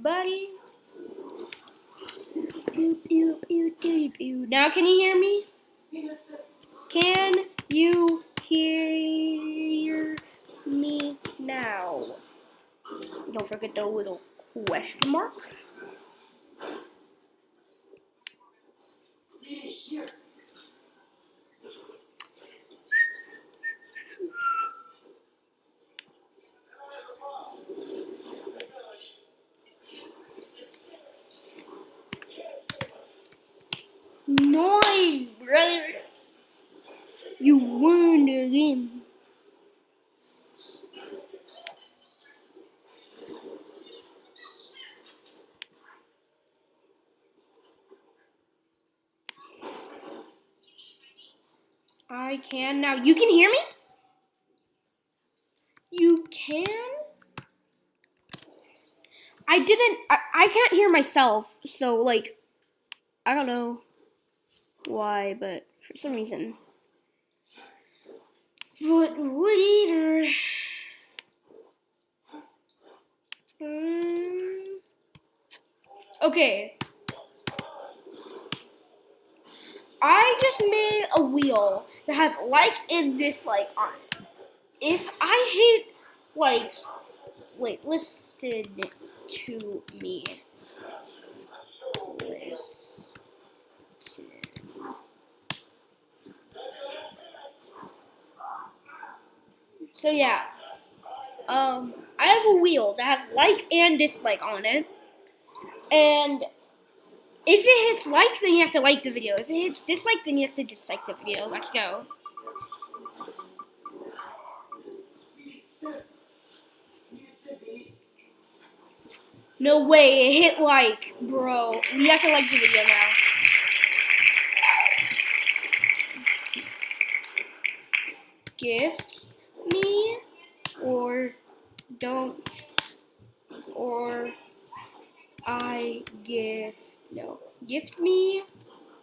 buddy. Now can you hear me? Can you hear me now? Don't forget the little question mark. Nice, brother. You won the game. I can now. You can hear me? You can? I can't hear myself, so like, I don't know why, but for some reason. But later. Okay. I just made a wheel that has like and dislike on it. If I hit like, wait, listed to me. So yeah, I have a wheel that has like and dislike on it, and if it hits like, then you have to like the video. If it hits dislike, then you have to dislike the video. Let's go. No way, it hit like, bro. You have to like the video now. Gift me or don't, or gift me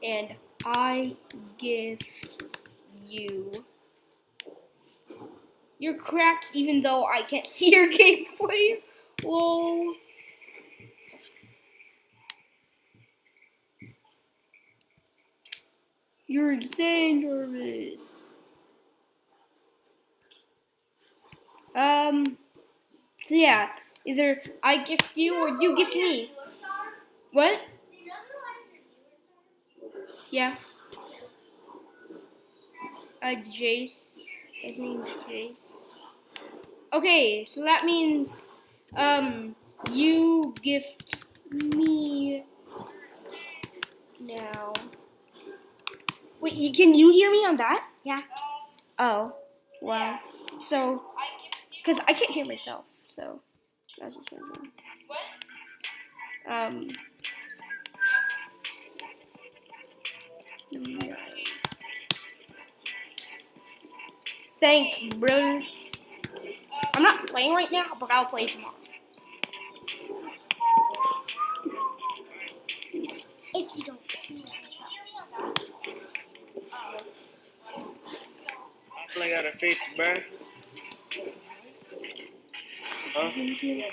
and I gift you. You're cracked even though I can't see your gameplay. Lol. You're insane, Jarvis. So yeah, either I gift you or you gift me. What? Yeah. Jace. His name's Jace. Okay, so that means, you gift me now. Wait, can you hear me on that? Yeah. Oh, wow. So, because I can't hear myself, so I was just wondering. Yeah. Thanks, brother. I'm not playing right now, but I'll play tomorrow. If you don't. I feel like I got a face, bro. Huh? Yeah.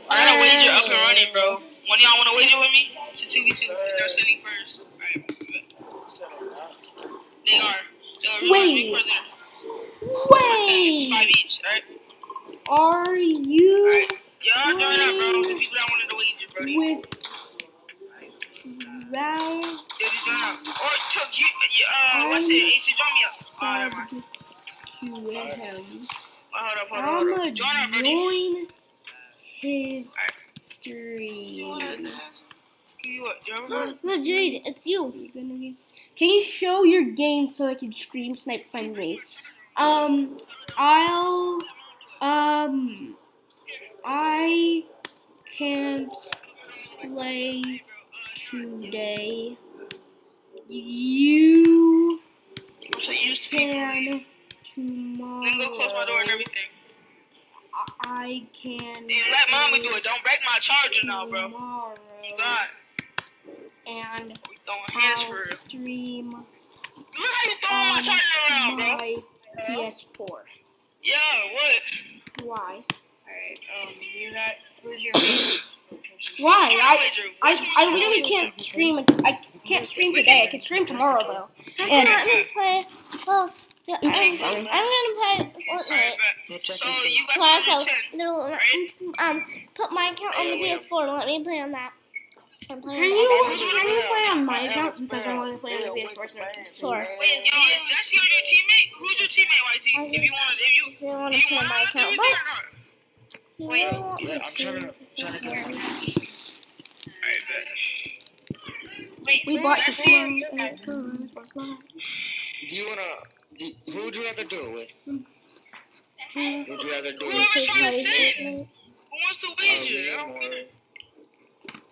I got a wager up and running, bro. One of y'all want to wager with me? It's a 2v2. They're sending first. Alright. They are. Wait. It's 5 each, alright? Are you? Alright. Y'all join up, bro. The people that wanted to wager, bro. With round. Yeah, just join up. Or Chuck, what's it? You should join me up. Oh, never mind. Hold up. Join up, buddy. Join his stream. No, Jade, it's you. Can you show your game so I can stream snipe friendly? I can't play today. You can tomorrow. Then go close my door and everything. I can. And let mommy do it. Don't break my charger now, bro. Tomorrow. God. And We throwing hands for real. Stream. Look how you throwing my charger around, bro. My PS4. Yeah, what? Why? Alright, you got, who's your favorite? Why? Who's trying to wager? Which one's I trying to literally wager? can't stream. I can't stream today. I can stream tomorrow though. And Let me play. Well, I'm gonna play Alright, Fortnite. bet. So you got Class, to so 10. little, put my account on the PS4 and let me play on that. I'm playing Can on you play on my account because I want to play on the PS4 server? Sure. Wait, yo, is Jesse your new teammate? Who's your teammate, YT? If you want to, If you want do to you play want my to do account, it but or not? you Wait, really want me I'm trying to get Alright, bet. Wait, We bought the Jesse? slime. Do you wanna? Who would you rather do it with? Would you rather do it? Whoever's trying to send. Fortnite. Who wants to wager? I don't care.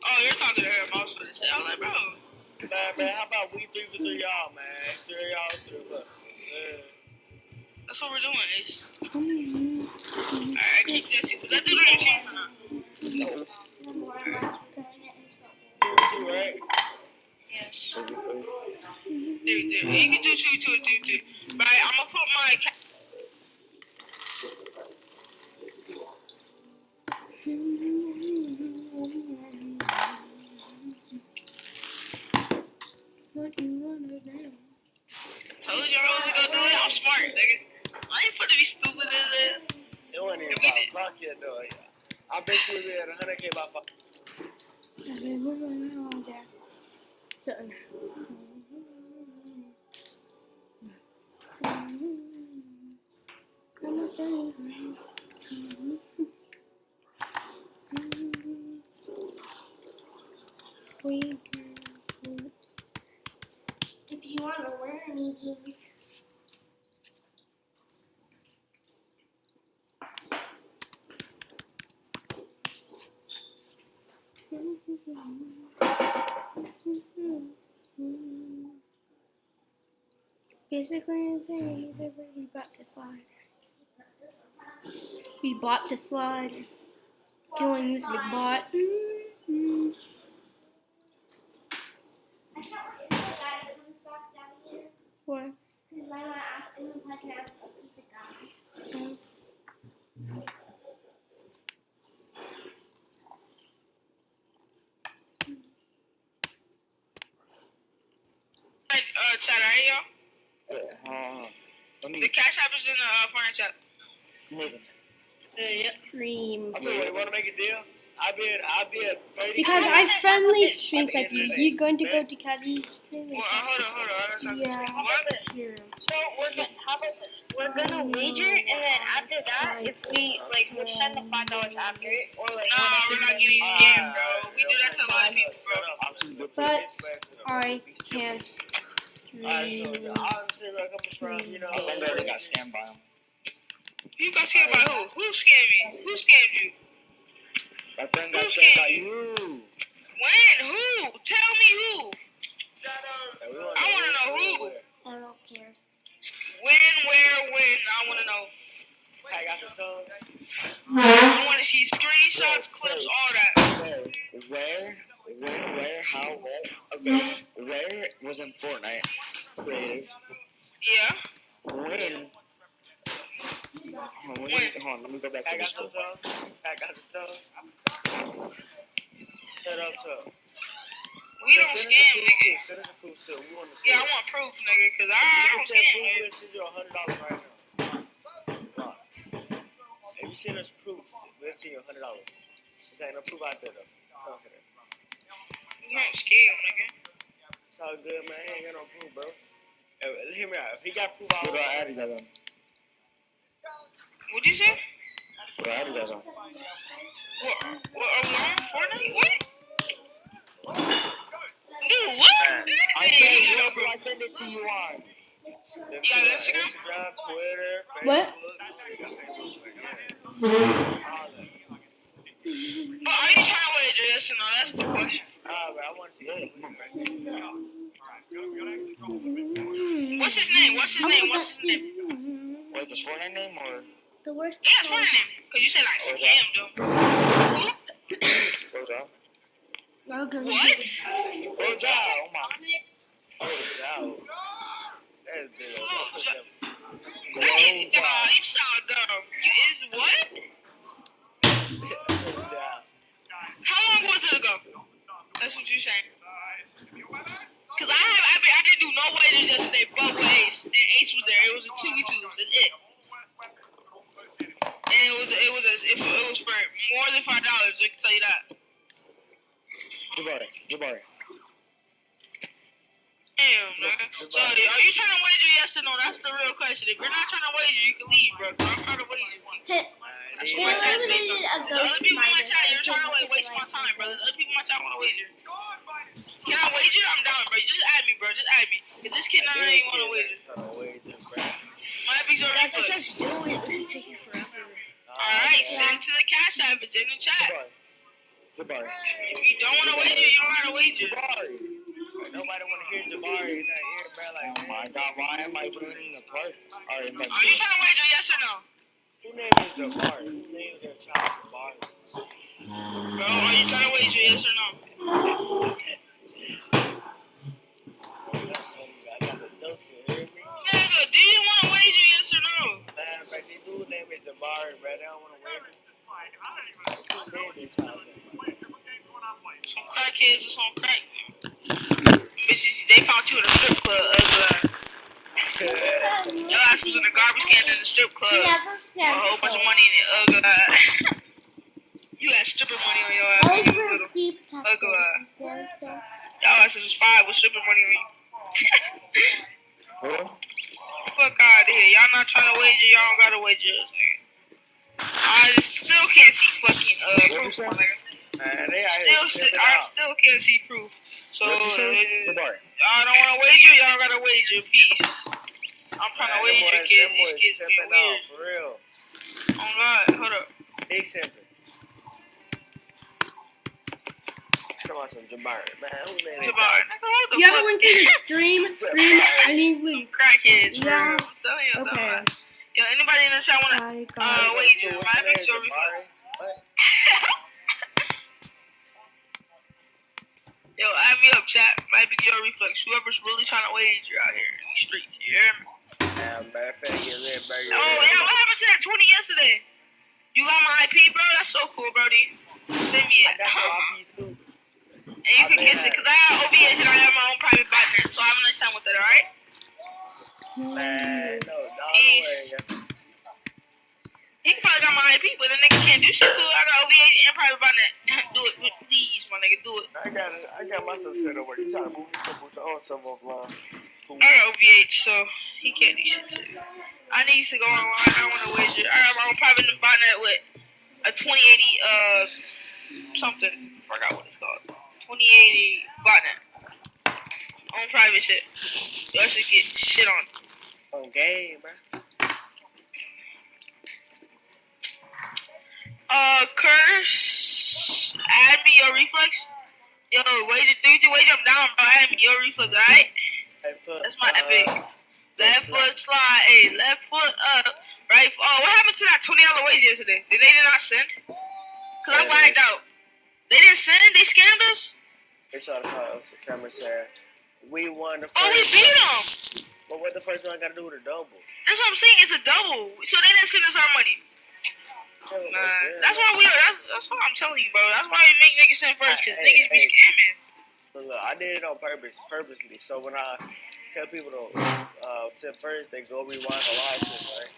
Oh, you're talking to him. I was going to say, I was like, bro. Man, how about we 3 for 3 y'all, man? It's 3 y'all, 3 of us. That's what we're doing, Ace. Alright, keep Jesse. Was that dude on your team or not? No. 2, right? yes. 2 for 3. Dude. You can do 2, 2. Right, I'm going to put my... Told you I was gonna do it. I'm smart, nigga. I ain't finna be stupid as that. It wasn't even If we 5 did- o'clock yet, though. I bet you we at 100K by 5. If you want to wear anything. Basically, I'm saying we bought to slide. We bought to slide. Killing this big bot. I can't wait until the guy comes back down here. What? Because I want to ask him if I can have a piece of gum. Chat, alright, y'all? Let The me. cash app is in the Fortnite chat. Moving. Yep. Stream. I tell you what, you wanna make a deal? I'll be at 30. Because I friendly streams like you. You're going to go to Caddy. Well, hold on. I don't talk Yeah. What? Here. So how about this? We're gonna wager, and then after that, if we we'll send the $5 after it, or like. Nah, we're not getting scammed, bro. We do that to a lot of people, bro. But I can't Alright, so stream. honestly, where I'm coming from, you know. I think I already got scammed by him. You got scammed by who? Who scammed me? Who scammed you? I think I Who said scammed by you? you. When? Who? Tell me who. I wanna know who. I don't care. When, where, when. I wanna know. I got the tongue. I wanna see screenshots, clips, all that. Where, how, okay, where was in Fortnite, creative, Yeah. when, hold on, let me go back I to got this the one. tongue. Shut up, too. We don't scam, nigga. Send us a proof, too. We want to see Yeah, I it. want proof, nigga, cause I If don't you send scam, proof, nigga. we'll send you $100 right now. If you send us proof, we'll send you $100. This ain't no proof out there, though. Confident. You don't scam, nigga. It's all good, man. He ain't got no proof, bro. Hear me out. If he got proof, What do I add you guys on? What'd you say? What do I add you guys on? What, alarm? Fortnite? What? Dude, what? I Hey, said, you know, what do bro. I send it to you on? Yeah, Instagram? Twitter, Facebook. What? All that. But are you trying to wager yes or no? That's the question. But I want to see it. What's his name? What's his name? Wait, his Fortnite name or? The worst. Yeah, it's Fortnite name. Cause you said like scammed him. Who? Goes out. What? Goes out. Oh my. Goes out. That's big. Hey, nah, you sound dumb. You is what? How long was it ago? That's what you saying. Cause I didn't do no wagers yesterday, but with Ace, and Ace was there. It was a 2v2. That's it. And it was for more than $5. I can tell you that. Jabari. Damn, nigga. So, are you trying to wager yes or no? That's the real question. If you're not trying to wager, you can leave, bro. I'm trying to wager. That's what my chat's based on. So, other people in my chat, you're trying to waste my time, brother. Other people in my chat want to wager. Can I wager? I'm down, bro. Just add me, bro. Just add me. Cause this kid not even want to wager. My epic Jordan Guys, let's reflex. just do it. This is taking forever. Alright, send to the cash app. It's in the chat. Jabari. If you don't want to wager, you don't have to wager. Nobody want to hear Jabari in that ear, bro. Like, Oh my God, why am I joining the park? Alright, let's Are you trying to wager yes or no? who name is Jabari? Who named their child Jabari? Bro, are you trying to wager yes or no? I got the jokes, you hear me? Nigga, do you want to wager yes or no? Man, bro, they do name it Jabari, bro. They don't want to wait. Who named their child Jabari? Some crackheads or some crack. Bitches, they found you in a strip club. Your ass was in a garbage can in the strip club. With a whole bunch of money in it. You had stripper money on your ass when you was little. Y'all asses was 5 with stripper money on you. Fuck out of here. Y'all not trying to wager. Y'all don't gotta wager us, nigga. I still can't see fucking proof, my nigga. Man, they I still can't see proof. So, Jabari. y'all don't want to wager, y'all gotta wager. Peace. I'm trying to wager, kids. These kids be weird. For real. Oh, God. Hold up. Big simping. Some Jabari. Man, who named it? Jabari. Nigga, what the You have a fuck? link to the stream? I need Some link. crackheads, bro. Yeah. I'm telling you. Okay. Yo, anybody in the chat wanna I got wager? What's My the name, picture Jabari? reflex. What? Yo, add me up, chat. My big yo reflex. Whoever's really trying to wager out here in the streets, you hear me? Man, man, finna get lit, bro. Oh, yeah, what happened to that 20 yesterday? You got my IP, bro? That's so cool, brody. Send me I it. got your piece too. And you can kiss it, because I have OBS and I have my own private botnet, so I'm gonna sign with it, alright? Man, no, don't Peace. worry. He probably got my IP, but the nigga can't do shit to it. I got OBS and private botnet. Do it, please, my nigga, do it. I got myself set up where you trying to move your own stuff offline. I got OVH, so he can't do shit to it. I need to go online. I want to wager. I got my own private botnet with a 2080 something. I forgot what it's called. 2080 botnet. On private shit. Y'all should get shit on. On game, bro. Curse. Add me your reflex. Yo, wager 3 to wager. I'm down, bro. Add me your reflex, alright? That's my epic. Left foot slide, hey, left foot up, right. Oh, what happened to that $20 wager yesterday? Did they not send? Cause I lagged out. They didn't send. They scammed us. They tried to call us. The camera said we won the first. Oh, we beat them. But what the first one got to do with a double? That's what I'm saying. It's a double. So they didn't send us our money. Man, that's why that's what I'm telling you, bro. That's why we make niggas send first, cause niggas be scamming. Look, I did it on purposely. So when I tell people to send first, they go rewind a lot of shit, right?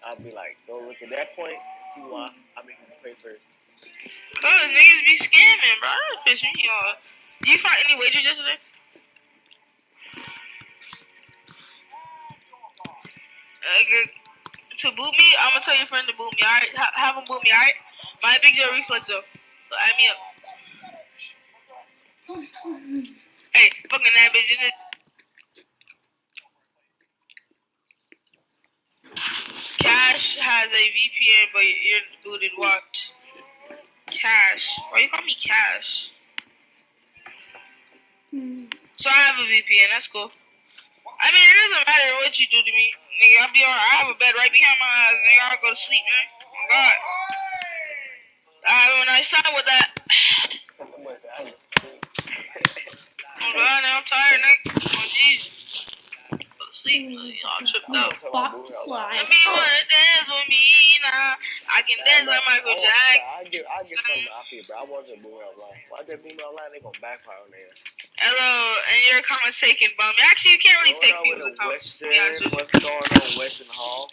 I'll be like, go look at that point, see why I make them pay first. Cause niggas be scamming, bro. That piss me off. Did you find any wagers yesterday? To boot me, I'm gonna tell your friend to boot me, alright? Have him boot me, alright? My big deal reflex though. So add me up. Hey, fucking that bitch. Cash has a VPN, but you're booted. Watch. Cash. Why you call me Cash? So I have a VPN. That's cool. I mean, it doesn't matter what you do to me, nigga. I'll be alright. I have a bed right behind my eyes, nigga. I'll go to sleep, man. Oh God. I have a nice time with that. Oh God, now I'm tired, nigga. Oh jeez. asleep. Y'all tripped I'm out. gonna tell my Bop boo the out slide. loud. Let me wanna dance with me now. I can dance like Michael Jackson. I get something out here, bro. I want to boo out loud. Why they boo out loud? They gonna backfire on there. Hello, and your comments taken, bum. Actually, you can't really take Going on people's with the comments. Western, what's going on with Western Hall?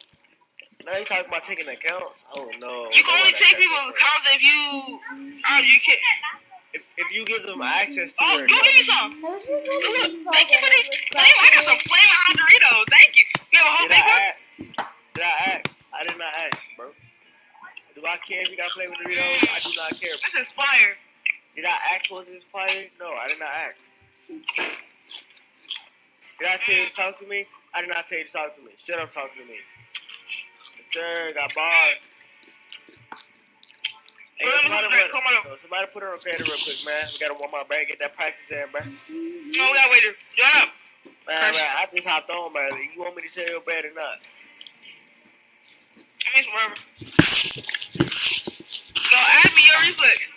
Now you talking about taking accounts? Oh no. You can only take people's accounts if you can. If you give them access to Oh, your go account. give me some. Thank you for these. Damn, I got some flavor hot Doritos. Thank you. You have a whole big one? Did I ask? I did not ask, bro. Do I care if you got flavor Doritos? I do not care. This is fire. Did I ask was this fire? No, I did not ask. Did I tell you to talk to me? I did not tell you to talk to me. Shut up talking to me. Yes, sir, got bars. Hey, somebody put her on creator real quick, man. We gotta warm our back, get that practice in, bro. No, we gotta wait there. Shut up. Man, I just hopped on, man. You want me to share your bed or not? I mean, whatever. Go add me your reflex.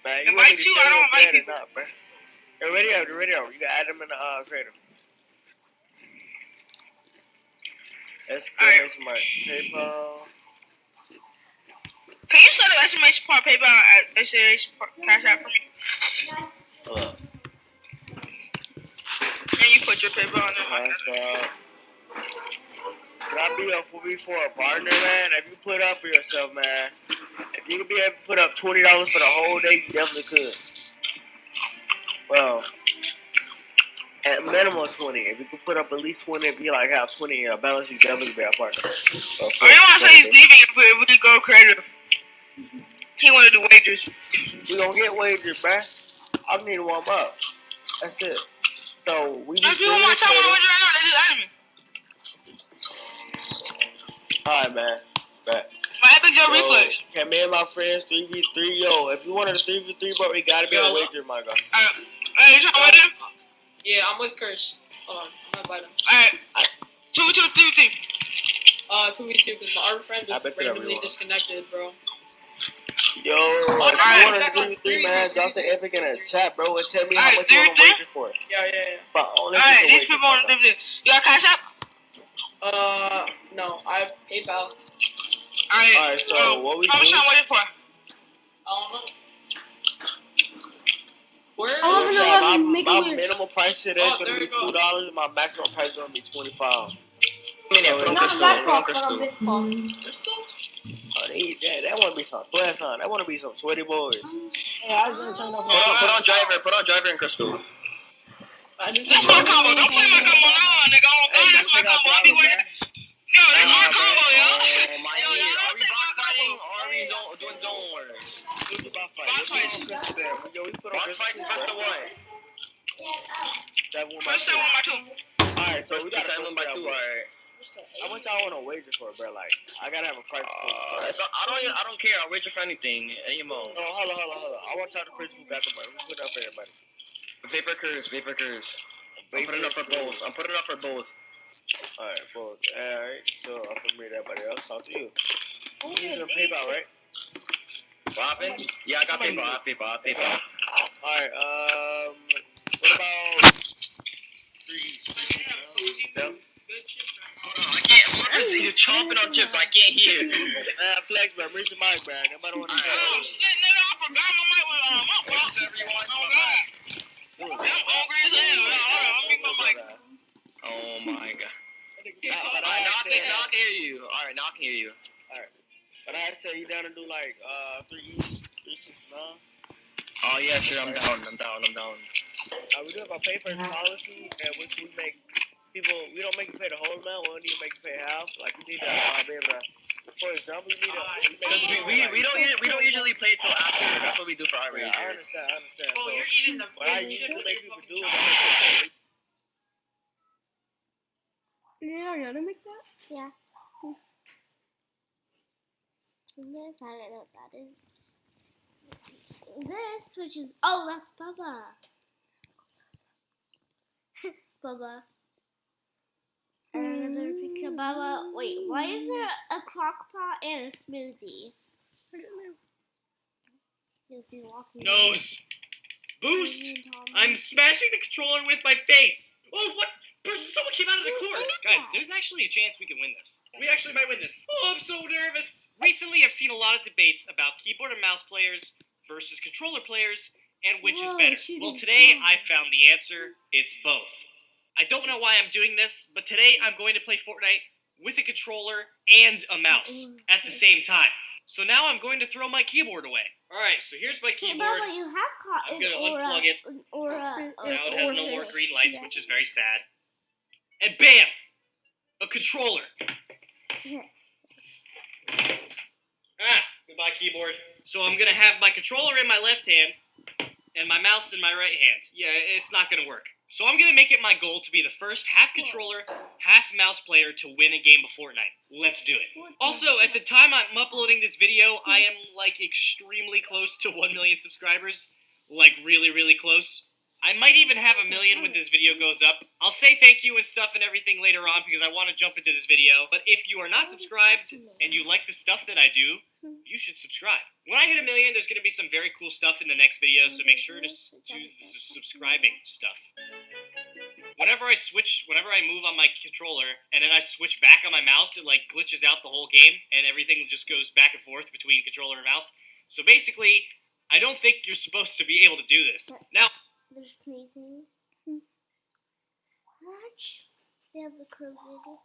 Man, Invite you, I don't invite people. Not, bro. They're ready out. You can add them in the creator. Let's get some PayPal. Can you set up exclamation point PayPal at exclamation cash out for me? Hold up. And you put your PayPal on there. Can I be up for a partner, man? If you put up for yourself, man. If you could be able to put up $20 for the whole day, you definitely could. Well, at minimum 20. If you could put up at least 20, if you like have 20 in your balance, you definitely be a partner. So, you want to say he's leaving if we go creative? He want to do wagers. We gonna get wagers, bruh. I need to warm up. That's it. So we if you want to tell me what wager right now, they just added me. Alright, man. Bet. My epic Joe reflex. Can me and my friends 3v3? Yo, if you wanted a 3v3, bro, we gotta be a wager, my guy. Hey, you trying to wager? Yeah, I'm with Kirsch. Hold on, I'm gonna invite him. Alright. 2v2. 2v2 because my other friend just randomly disconnected, bro. Yo, if you want to do 3v3, man, drop the epic in the chat, bro, and tell me how much you want to wager for. Yeah. But only alright, these people on the video. You got Cash App? No, I have PayPal. Alright, so what we do? How much I'm waiting for? I don't know. Where? My minimum price today is going to be $2, and my maximum price is going to be $25. Oh, that want to be some flesh, huh? That want to be some sweaty boys. Yeah, I was gonna turn off. Put on driver and Crystal. That's my combo. Don't play my combo now, nigga. Oh God, that's my combo. I be waiting. Yo, that's my combo, yo. Oh my Yo, God. y'all Are we take my box fighting combo. or are we doing zone wars? Box fights. Box fights first to what? First time on my two. Alright, so we got time 1 by 2, alright. How much y'all want to wager for, bro? Like, I gotta have a price. I don't care. I'll wager for anything. Any mo. Oh, hold on. I want y'all to print who got the money. We put it up for everybody. Vapor curves. I'm putting up for both. Alright, both. Alright, so I'm gonna read everybody else. Talk to you. You using PayPal, right? What happened? Yeah, I got PayPal. Alright, what about 3? I can't. You're chomping on chips. I can't hear. Flex, man. Reach the mic, man. Nobody want to Oh shit, nigga, I forgot my mic was on. My fault. Everyone. Oh God. I'm hungry as hell. Hold on, let me my mic. Oh my God. Alright, now I can hear you. Alright, now I can hear you. Alright. But I say you down to do like 3 East, 3 6 9. Oh yeah, sure. I'm down. We do have a paper policy in which we make people. We don't make you pay the whole amount. We don't need to make you pay half. Like you need to be able to. For example, you need to. Because we don't usually play till after. That's what we do for our ragers. I understand. Oh, So, you're eating the what I usually make people do is Yeah, you gonna make that? Yeah. This, I don't know what that is. This, which is, oh, that's Bubba. Bubba. Another picture of Bubba. Wait, why is there a crock pot and a smoothie? Is he walking? Nose. Boost! I'm smashing the controller with my face. Oh, what? Someone came out of the court! Guys, there's actually a chance we can win this. We actually might win this. Oh, I'm so nervous! Recently, I've seen a lot of debates about keyboard and mouse players versus controller players, and which is better. Well, today, I found the answer. It's both. I don't know why I'm doing this, but today I'm going to play Fortnite with a controller and a mouse at the same time. So now I'm going to throw my keyboard away. Alright, so here's my keyboard. But you have caught I'm going to unplug it. Now it has no more green lights, which is very sad. And BAM! A controller. Goodbye keyboard. So I'm going to have my controller in my left hand and my mouse in my right hand. Yeah, it's not going to work. So I'm going to make it my goal to be the first half controller, half mouse player to win a game of Fortnite. Let's do it. Also, at the time I'm uploading this video, I am, like, extremely close to 1 million subscribers. Like, really, really close. I might even have 1 million when this video goes up. I'll say thank you and stuff and everything later on because I want to jump into this video. But if you are not subscribed and you like the stuff that I do, you should subscribe. When I hit 1 million, there's going to be some very cool stuff in the next video, so make sure to do subscribing stuff. Whenever I move on my controller, and then I switch back on my mouse, it like glitches out the whole game, and everything just goes back and forth between controller and mouse. So basically, I don't think you're supposed to be able to do this. Now, they're sneezing. Watch. They have the crows over.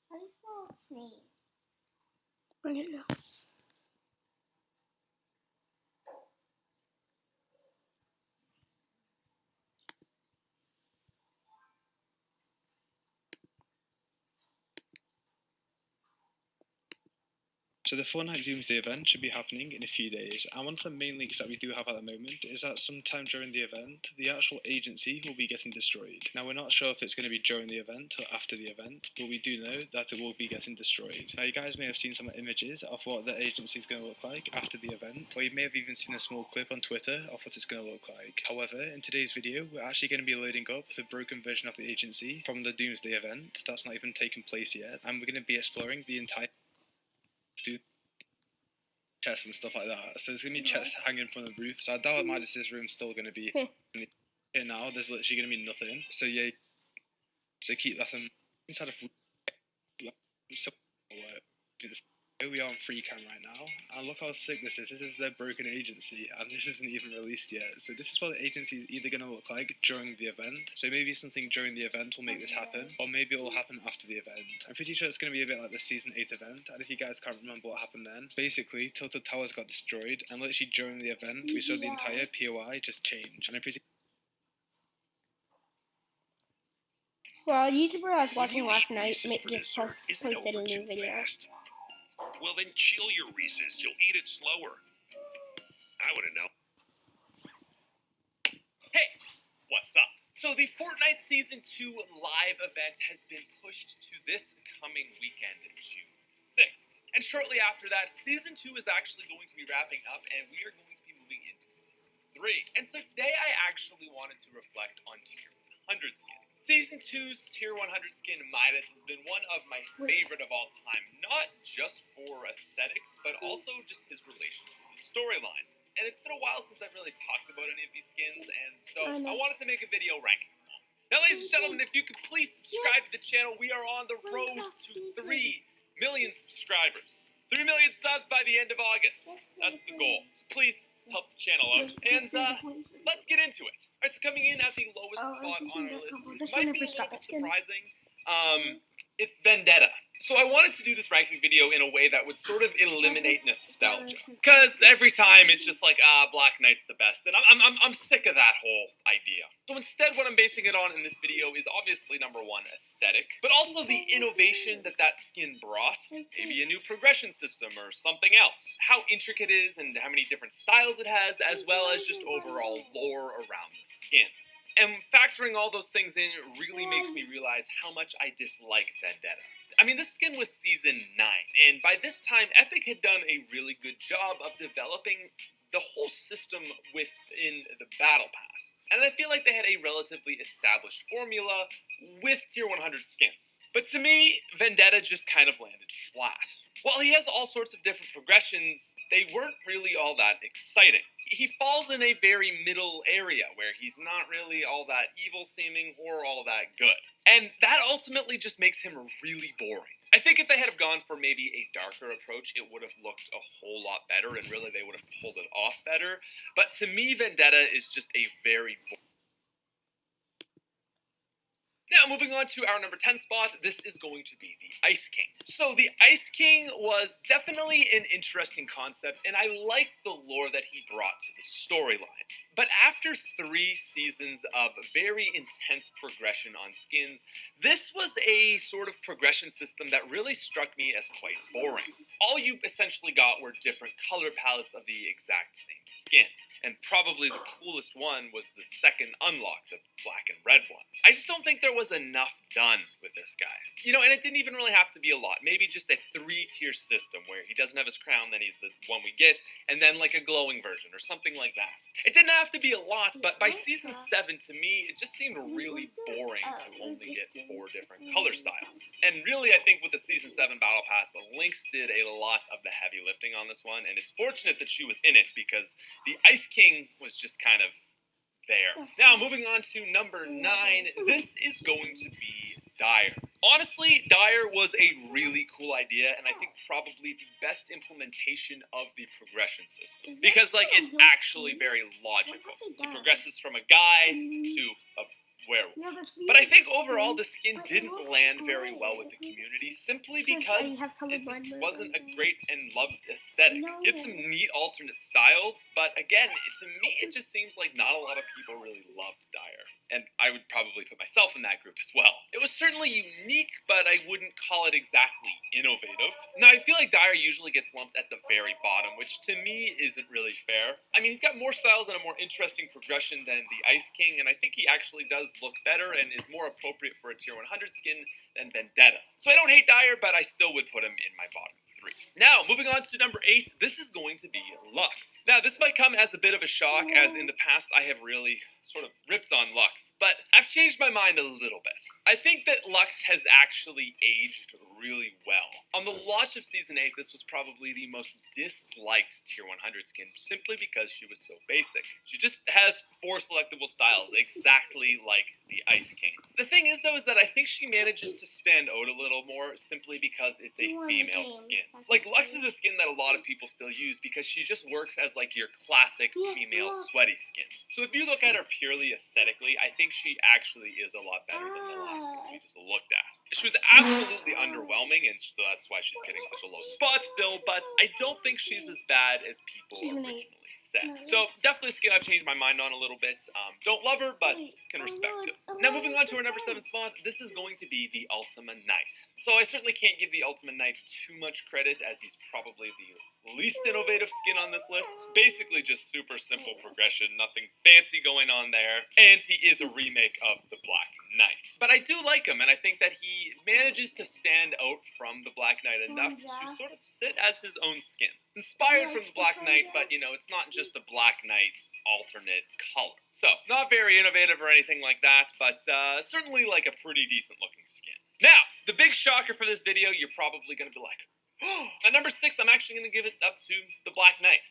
How do you spell sneeze? I don't know. So the Fortnite Doomsday event should be happening in a few days, and one of the main leaks that we do have at the moment is that sometime during the event, the actual agency will be getting destroyed. Now we're not sure if it's going to be during the event or after the event, but we do know that it will be getting destroyed. Now you guys may have seen some images of what the agency is going to look like after the event, or you may have even seen a small clip on Twitter of what it's going to look like. However, in today's video, we're actually going to be loading up the broken version of the agency from the Doomsday event that's not even taken place yet, and we're going to be exploring the entire chests and stuff like that. So there's going to be chests hanging from the roof. So I doubt Midas's room's still going to be here now. There's literally going to be nothing. So yeah, so keep that inside of so here we are on free cam right now, and look how sick this is. This is their broken agency, and this isn't even released yet. So this is what the agency is either going to look like during the event. So maybe something during the event will make this happen, or maybe it will happen after the event. I'm pretty sure it's going to be a bit like the Season 8 event, and if you guys can't remember what happened then, basically Tilted Towers got destroyed, and literally during the event, we saw the entire POI just change. And I'm pretty Well, a YouTuber I was watching last night just posted a new video. Well, then chill your Reese's. You'll eat it slower. I wouldn't know. Hey, what's up? So the Fortnite Season 2 live event has been pushed to this coming weekend, June 6th. And shortly after that, Season 2 is actually going to be wrapping up, and we are going to be moving into Season 3. And so today I actually wanted to reflect on Tier 100 skins. Season 2's Tier 100 skin, Midas, has been one of my favorite of all time, not just for aesthetics, but also just his relation to the storyline. And it's been a while since I've really talked about any of these skins, and so I wanted to make a video ranking them all. Now, ladies and gentlemen, if you could please subscribe to the channel, we are on the road to 3 million subscribers. 3 million subs by the end of August. That's the goal. So please help the channel out, and let's get into it. Alright, so coming in at the lowest spot on our list, this might be a little bit surprising. It's Vendetta. So I wanted to do this ranking video in a way that would sort of eliminate nostalgia. Because every time it's just like, Black Knight's the best, and I'm sick of that whole idea. So instead, what I'm basing it on in this video is obviously number one, aesthetic, but also the innovation that skin brought. Maybe a new progression system or something else. How intricate it is and how many different styles it has, as well as just overall lore around the skin. And factoring all those things in really makes me realize how much I dislike Vendetta. I mean, this skin was Season 9, and by this time, Epic had done a really good job of developing the whole system within the Battle Pass. and I feel like they had a relatively established formula with tier 100 skins. But to me, Vendetta just kind of landed flat. While he has all sorts of different progressions, they weren't really all that exciting. He falls in a very middle area where he's not really all that evil seeming or all that good. And that ultimately just makes him really boring. I think if they had gone for maybe a darker approach, it would have looked a whole lot better, and really they would have pulled it off better. But to me, Vendetta is just a very Now, moving on to our number 10 spot, this is going to be the Ice King. So, the Ice King was definitely an interesting concept, and I liked the lore that he brought to the storyline. But after 3 seasons of very intense progression on skins, this was a sort of progression system that really struck me as quite boring. All you essentially got were different color palettes of the exact same skin. And probably the coolest one was the second unlock, the black and red one. I just don't think there was enough done with this guy. You know, and it didn't even really have to be a lot. Maybe just a 3-tier system where he doesn't have his crown, then he's the one we get, and then like a glowing version or something like that. It didn't have to be a lot, but by season 7, to me, it just seemed really boring to only get 4 different color styles. And really, I think with the season 7 battle pass, Lynx did a lot of the heavy lifting on this one, and it's fortunate that she was in it because the Ice King was just kind of there. Now, moving on to number 9, this is going to be Dire. Honestly, Dire was a really cool idea, and I think probably the best implementation of the progression system. Because, like, it's actually very logical. He progresses from a guy to a werewolf. But I think overall the skin didn't land very well with the community simply because it just wasn't a great and loved aesthetic. It's some neat alternate styles, but again, to me it just seems like not a lot of people really loved Dire. And I would probably put myself in that group as well. It was certainly unique, but I wouldn't call it exactly innovative. Now, I feel like Dire usually gets lumped at the very bottom, which to me isn't really fair. I mean, he's got more styles and a more interesting progression than the Ice King, and I think he actually does look better and is more appropriate for a tier 100 skin than Vendetta. So I don't hate Dire, but I still would put him in my bottom 3. Now, moving on to number 8, this is going to be Lux. Now, this might come as a bit of a shock, as in the past I have really sort of ripped on Lux, but I've changed my mind a little bit. I think that Lux has actually aged really well. On the launch of Season 8, this was probably the most disliked Tier 100 skin, simply because she was so basic. She just has 4 selectable styles, exactly like the Ice King. The thing is, though, is that I think she manages to stand out a little more, simply because it's a female skin. Like, Lux is a skin that a lot of people still use, because she just works as, like, your classic female sweaty skin. So if you look at her purely aesthetically, I think she actually is a lot better than the last skin we just looked at. She was absolutely underwhelming, and so that's why she's getting such a low spot still, but I don't think she's as bad as people originally said. So definitely a skin I've changed my mind on a little bit. Don't love her, but can respect it. Now, moving on to our number 7 spot, this is going to be the Ultima Knight. So I certainly can't give the Ultima Knight too much credit, as he's probably the least innovative skin on this list. Basically just super simple progression, nothing fancy going on there, and he is a remake of the Black Knight. But I do like him, and I think that he manages to stand out from the Black Knight enough to sort of sit as his own skin. Inspired from the Black Knight, but you know, it's not just a Black Knight alternate color. So, not very innovative or anything like that, but certainly like a pretty decent looking skin. Now, the big shocker for this video, you're probably going to be like, at number 6, I'm actually going to give it up to the Black Knight.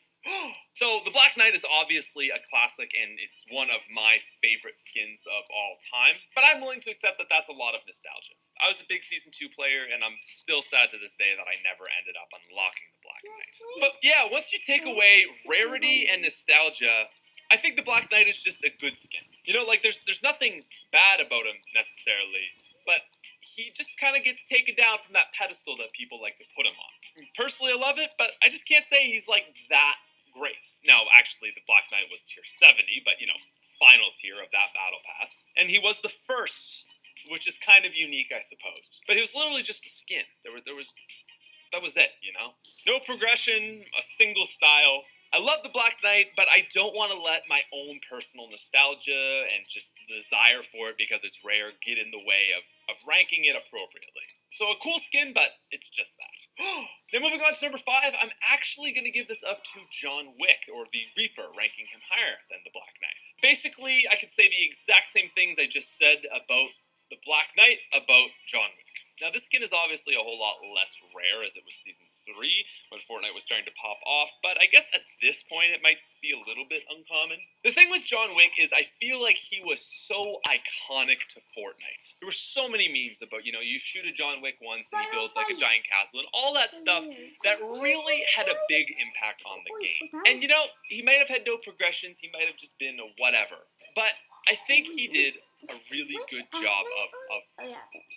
So, the Black Knight is obviously a classic, and it's one of my favorite skins of all time, but I'm willing to accept that that's a lot of nostalgia. I was a big Season 2 player, and I'm still sad to this day that I never ended up unlocking the Black Knight. But yeah, once you take away rarity and nostalgia, I think the Black Knight is just a good skin. You know, like, there's nothing bad about him, necessarily, but he just kind of gets taken down from that pedestal that people like to put him on. Personally, I love it, but I just can't say he's, like, that great. Now, actually, the Black Knight was tier 70, but, you know, final tier of that battle pass. And he was the first, which is kind of unique, I suppose. But he was literally just a skin. That was it, you know? No progression, a single style. I love the Black Knight, but I don't want to let my own personal nostalgia and just the desire for it because it's rare get in the way of ranking it appropriately. So a cool skin, but it's just that. Now moving on to number 5, I'm actually going to give this up to John Wick, or the Reaper, ranking him higher than the Black Knight. Basically, I could say the exact same things I just said about the Black Knight about John Wick. Now, this skin is obviously a whole lot less rare as it was Season 3, when Fortnite was starting to pop off, but I guess at this point it might be a little bit uncommon. The thing with John Wick is I feel like he was so iconic to Fortnite. There were so many memes about, you know, you shoot a John Wick once and he builds like a giant castle and all that stuff that really had a big impact on the game. And, you know, he might have had no progressions, he might have just been a whatever, but I think he did a really good job of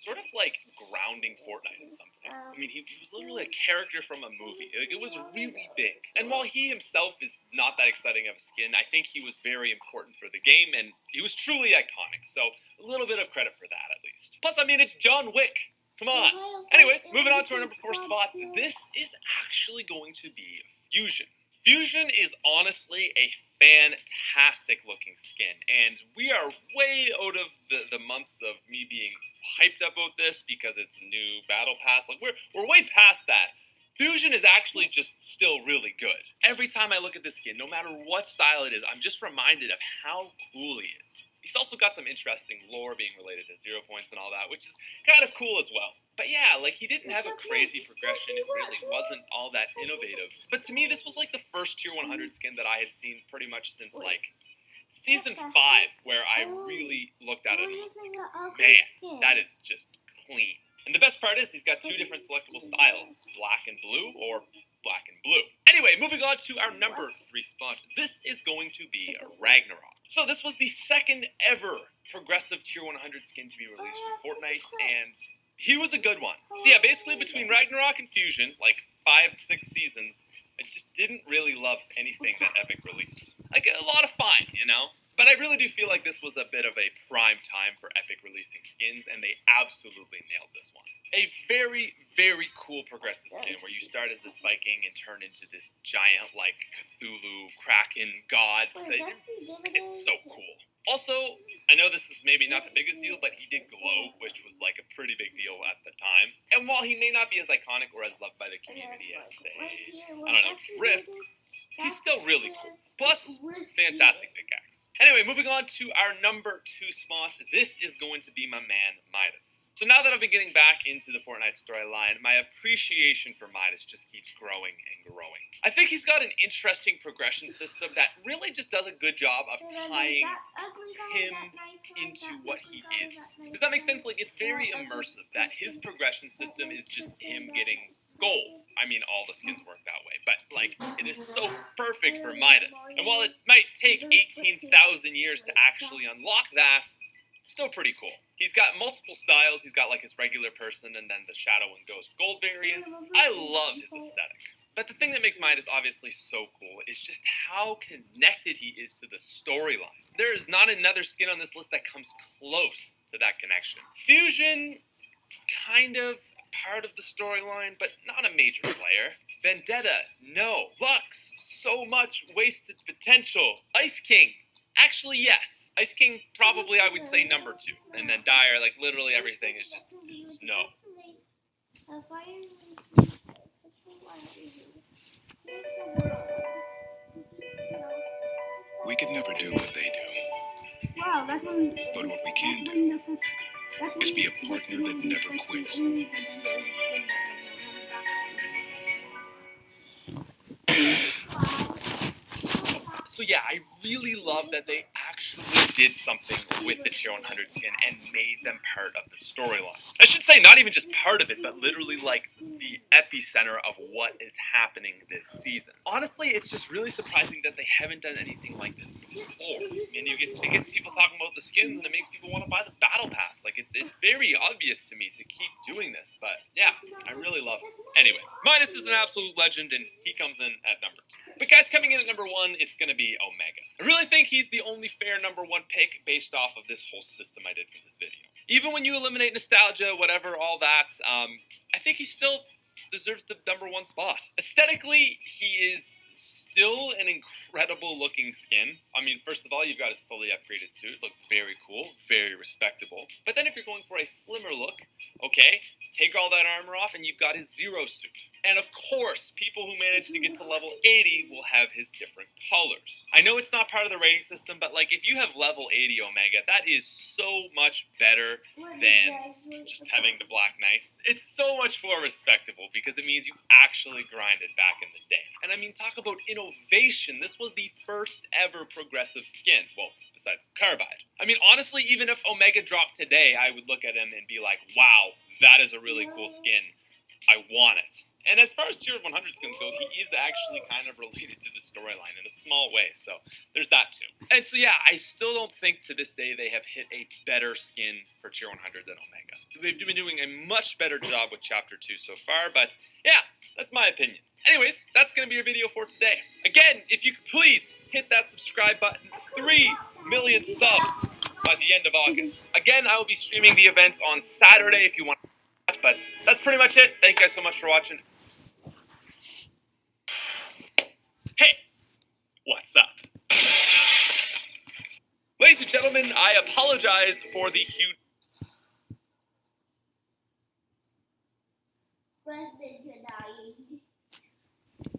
sort of like grounding Fortnite in something. I mean, he was literally a character from a movie. Like, it was really big. And while he himself is not that exciting of a skin, I think he was very important for the game, and he was truly iconic. So a little bit of credit for that, at least. Plus, I mean, it's John Wick. Come on. Anyways, moving on to our number 4 spot. This is actually going to be Fusion. Fusion is honestly a fantastic looking skin, and we are way out of the months of me being hyped up about this because it's a new battle pass. Like, we're way past that. Fusion is actually just still really good. Every time I look at this skin, no matter what style it is, I'm just reminded of how cool he is. He's also got some interesting lore being related to 0 points and all that, which is kind of cool as well. But yeah, like, he didn't have a crazy progression. It really wasn't all that innovative. But to me, this was like the first Tier 100 skin that I had seen pretty much since like Season 5, where I really looked at it and was like, man, that is just clean. And the best part is he's got 2 different selectable styles, black and blue or black and blue. Anyway, moving on to our number 3 spot. This is going to be Ragnarok. So this was the second ever progressive Tier 100 skin to be released in Fortnite, and he was a good one. So yeah, basically between Ragnarok and Fusion, like 5-6 seasons, I just didn't really love anything that Epic released. Like, a lot of fine, you know? But I really do feel like this was a bit of a prime time for Epic releasing skins, and they absolutely nailed this one. A very, very cool progressive skin where you start as this Viking and turn into this giant, like, Cthulhu, Kraken, god. It's so cool. Also, I know this is maybe not the biggest deal, but he did glow, which was like a pretty big deal at the time. And while he may not be as iconic or as loved by the community as, say, I don't know, Drift, he's still really cool. Plus, fantastic pickaxe. Anyway, moving on to our number 2 spot. This is going to be my man, Midas. So now that I've been getting back into the Fortnite storyline, my appreciation for Midas just keeps growing and growing. I think he's got an interesting progression system that really just does a good job of tying him into what he is. Does that make sense? Like, it's very immersive that his progression system is just him getting gold. I mean, all the skins work that way, but, like, it is so perfect for Midas. And while it might take 18,000 years to actually unlock that, it's still pretty cool. He's got multiple styles. He's got, like, his regular person and then the Shadow and Ghost gold variants. I love his aesthetic. But the thing that makes Midas obviously so cool is just how connected he is to the storyline. There is not another skin on this list that comes close to that connection. Fusion, kind of part of the storyline, but not a major player. Vendetta, no. Lux, so much wasted potential. Ice King, actually yes. Ice King, probably I would say number 2. And then Dire, like, literally everything is just snow. We could never do what they do. But what we can do is be a partner that never quits. So yeah, I really love that they actually did something with the Tier 100 skin and made them part of the storyline. I should say not even just part of it, but literally like the epicenter of what is happening this season. Honestly, it's just really surprising that they haven't done anything like this before. I mean, it gets people talking about the skins and it makes people want to buy the battle pass. Like, it's very obvious to me to keep doing this, but yeah, I really love it. Anyway, Midas is an absolute legend and he comes in at number 2. But guys, coming in at number 1, it's going to be Omega. I really think he's the only fair number 1 pick based off of this whole system I did for this video. Even when you eliminate nostalgia, whatever, all that, I think he still deserves the number 1 spot. Aesthetically, he is still an incredible looking skin. I mean, first of all, you've got his fully upgraded suit. Looks very cool, very respectable. But then if you're going for a slimmer look, okay, Take all that armor off and you've got his Zero Suit. And of course, people who manage to get to level 80 will have his different colors. I know it's not part of the rating system, but like if you have level 80 Omega, that is so much better than just having the Black Knight. It's so much more respectable because it means you actually grinded back in the day. And I mean, talk about innovation. This was the first ever progressive skin. Well, besides Carbide. I mean, honestly, even if Omega dropped today, I would look at him and be like, wow, that is a really cool skin. I want it. And as far as Tier 100 skins go, he is actually kind of related to the storyline in a small way, so there's that too. And so yeah, I still don't think to this day they have hit a better skin for Tier 100 than Omega. They've been doing a much better job with Chapter 2 so far, but yeah, that's my opinion. Anyways, that's going to be your video for today. Again, if you could please hit that subscribe button. 3 million subs by the end of August. Again, I will be streaming the events on Saturday if you want to watch, but that's pretty much it. Thank you guys so much for watching. Hey, what's up? Ladies and gentlemen, I apologize for the huge...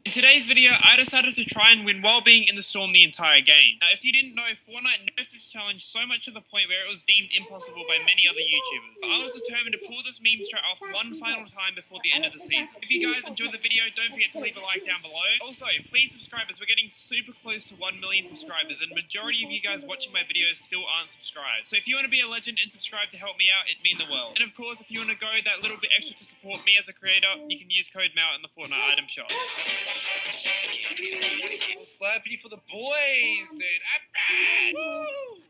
In today's video, I decided to try and win while being in the storm the entire game. Now, if you didn't know, Fortnite nerfed this challenge so much to the point where it was deemed impossible by many other YouTubers. I was determined to pull this meme strat off one final time before the end of the season. If you guys enjoyed the video, don't forget to leave a like down below. Also, please subscribe as we're getting super close to 1 million subscribers, and majority of you guys watching my videos still aren't subscribed. So if you want to be a legend and subscribe to help me out, it'd mean the world. And of course, if you want to go that little bit extra to support me as a creator, you can use code MAL in the Fortnite item shop. Slappy for the boys, dude. Woo!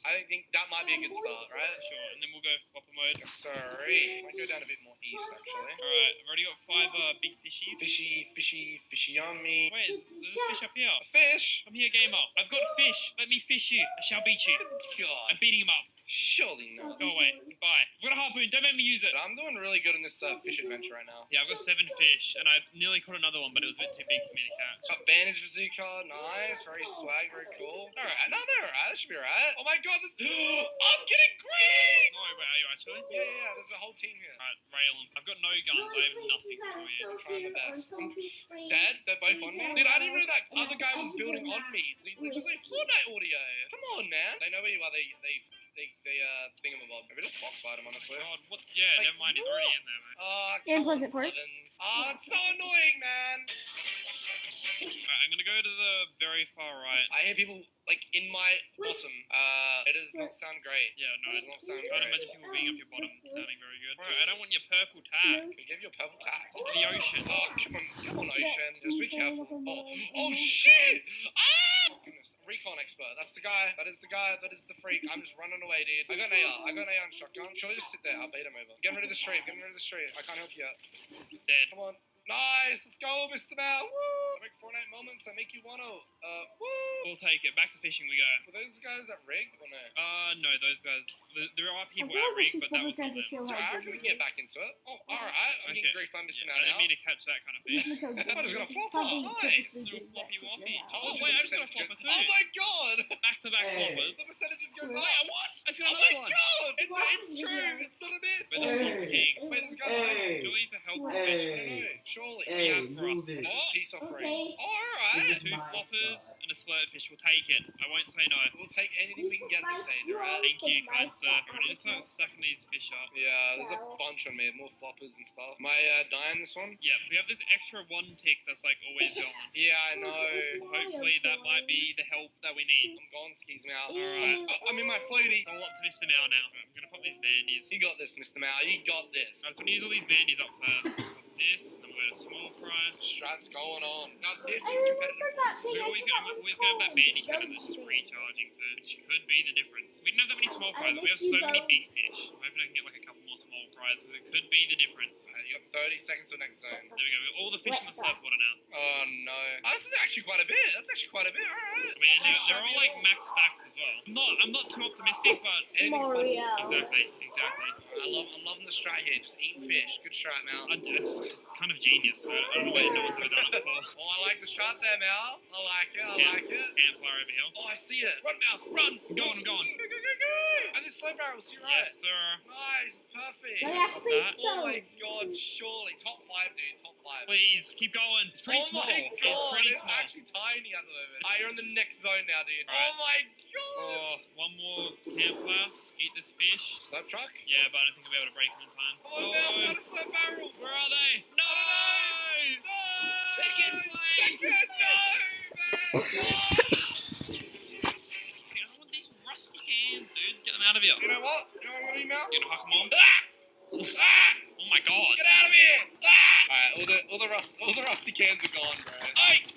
I think that might be a good start, right? Sure, and then we'll go flopper mode. Sorry. Might go down a bit more east, actually. Alright, I've already got 5 big fishies. Fishy on me. Wait, there's a fish up here. A fish? I'm here, gamer. I've got a fish. Let me fish you. I shall beat you. God. I'm beating him up. Surely not. Go away. Goodbye. I've got a harpoon. Don't make me use it. I'm doing really good in this fish adventure right now. Yeah, I've got 7 fish, and I nearly caught another one, but it was a bit too big for me to catch. Got bandage bazooka. Nice. Very swag. Very cool. Alright. No, they're alright. That should be alright. Oh my god. I'm getting green! No, wait, are you actually? Yeah. There's a whole team here. Alright, rail them. I've got no guns. I have nothing to do here. I'm trying my best. Dad, they're both on me. Dude, I didn't know that other guy was building on me. There's like Fortnite audio. Come on, man. They know where you are. They thingamabob. Maybe just box fight him, honestly. God, what? Yeah, like, never mind. He's already in there, man. In Pleasant Park. It's so annoying, man. Alright, I'm gonna go to the very far right. I hear people, like, in my bottom. It does not sound great. Yeah, no, it does not sound I'm trying to great. imagine people being up your bottom sounding very good. Bro, I don't want your purple tag. Can we give you a purple tag? The ocean. Oh, come on, Ocean. Just be careful. Oh, shit! Ah! Goodness. Recon expert. That's the guy. That is the guy. That is the freak. I'm just running away, dude. I got an AR. I got an AR and shotgun. Should I just sit there? I'll bait him over. Getting rid of the stream. I can't help you yet. Dead. Come on. Nice. Let's go, Mr. Mal. Woo! Make Fortnite moments that make you wanna. Woo! We'll take it. Back to fishing we go. Were those guys at rig or no? No, those guys. There are people at rig, but that was not them. So I can get back into it. Oh, alright. I'm getting grief by Mr. Mal I now. didn't mean to catch that kind of fish. I just got a flopper. Nice. Little floppy woppy. Oh, Wait, I just got a flopper too. Oh my god! Back-to-back floppers. The percentage just goes up. Wait, what? I just got Oh another my one. god! It's true. It's not a myth. We're the flop kings. Wait, this guy. Julie's a helpful fish. No, surely. Yeah, for us. This is peace offering. Okay. Alright. 2 floppers and a slurpfish. We'll take it. I won't say no. We'll take anything we can get at this stage, alright? Thank you, kind sir. I need to start sucking these fish up. Yeah, there's a bunch on me. More floppers and stuff. Am I dying this one? Yeah, we have this extra 1 tick that's like always gone. Yeah, I know. Hopefully that might be the help that we need. I'm gone, skis Mal. Alright. I'm in my floaty. It's all up to Mr. Mal now. I'm gonna pop these bandies. You got this, Mr. Mal. You got this. I just want to use all these bandies up first. This, then we'll go to small fry. Strat's going on. Now this is competitive. I'm always gonna have that bandy cannon that's just recharging too, which could be the difference. We didn't have that many small fries, but we have so many big fish. I'm hoping I can get like a couple more small fries because it could be the difference. You got 30 seconds to the next zone. There we go. We got all the fish in the surfwater now. Oh no. That's actually quite a bit. Alright. I mean, they're all like max stacks as well. I'm not too optimistic, but anything's possible. Exactly. I'm loving the strat here. Just eating fish. Good strat, Mal. It's kind of genius. I don't know why no one's ever done it before. Oh, I like the strat there, Mal. I like it. Campfire over here. Oh, I see it. Run, Mal. Run. I'm going. And this slurp barrels, you're right. Yes, sir. Nice, perfect. But that's That. Oh my god, surely. Top 5, dude, top 5. Please, keep going. It's pretty small. Oh my It's god, pretty it's small. actually tiny at the moment. You're in the next zone now, dude. Alright. Oh my god. Oh, one more campfire. Eat this fish. Slap truck? Yeah, but I don't think I'll be able to break them in time. Come on now, find a slap barrel. Where are they? No! No! Second place! Second, no, man! I don't want these rusty cans, dude. Get them out of here. You know what? You know what I'm gonna email? You're gonna huck them on? Ah! Oh my god. Get out of here! Ah! Alright, all the rusty cans are gone, bro. Alright,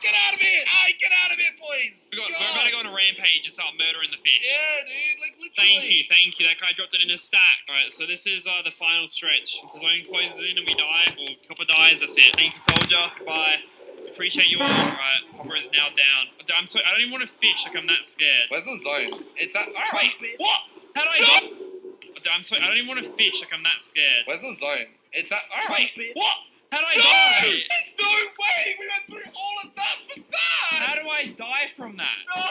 get out of here! Alright, get out of here, boys! We're about to go on a rampage and start murdering the fish. Yeah, dude, like literally. Thank you. That guy dropped it in a stack. Alright, so this is the final stretch. Once the zone closes in and we die, or Copper dies, that's it. Thank you, soldier. Goodbye. Appreciate you all. Alright, Copper is now down. I don't even want to fish, like I'm that scared. Where's the zone? It's at. Alright. What? How do I die? I don't even want to fish, like I'm that scared. Where's the zone? It's at. Alright. What? How do I die? There's no way! We went through all of that for that! How do I die from that? No!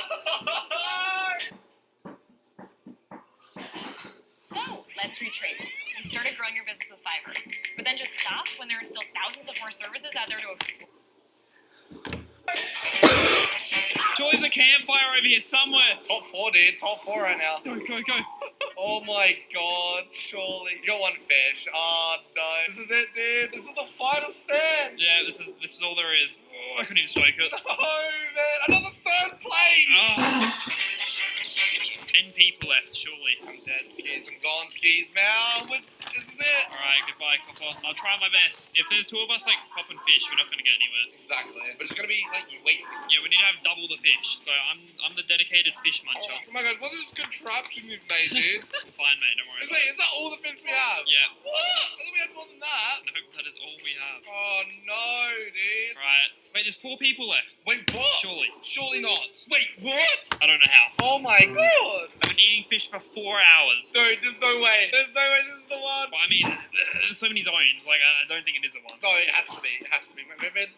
So, let's retrace. You started growing your business with Fiverr, but then just stopped when there are still thousands of more services out there to explore. Surely there's a campfire over here somewhere. Top 4, dude. Top 4 right now. Go. Oh my god, surely. You got one fish. Oh no. This is it, dude. This is the final stand. Yeah, this is all there is. Oh, I couldn't even strike it. No, man. Another 3rd place. Oh. 10 people left, surely. I'm dead, skis. I'm gone, skis, man. This is it. Alright, goodbye, Copper. I'll try my best. If there's 2 of us, like, pop and fish, we're not going to get anywhere. Exactly. But it's going to be, like, you wasting. Yeah, we need to have double the fish. So I'm the dedicated fish muncher. Oh my god, what is this contraption you've made, dude? Fine, mate. Don't worry. Wait, is that all the fish we have? Yeah. What? I thought we had more than that. I hope that is all we have. Oh no, dude. Right. Wait, there's 4 people left. Wait, what? Surely. Surely not. Wait, what? I don't know how. Oh my god. I've been eating fish for 4 hours. Dude, there's no way. There's no way this is the one. But I mean, there's so many zones. Like, I don't think it is the one. No, it has to be. It has to be.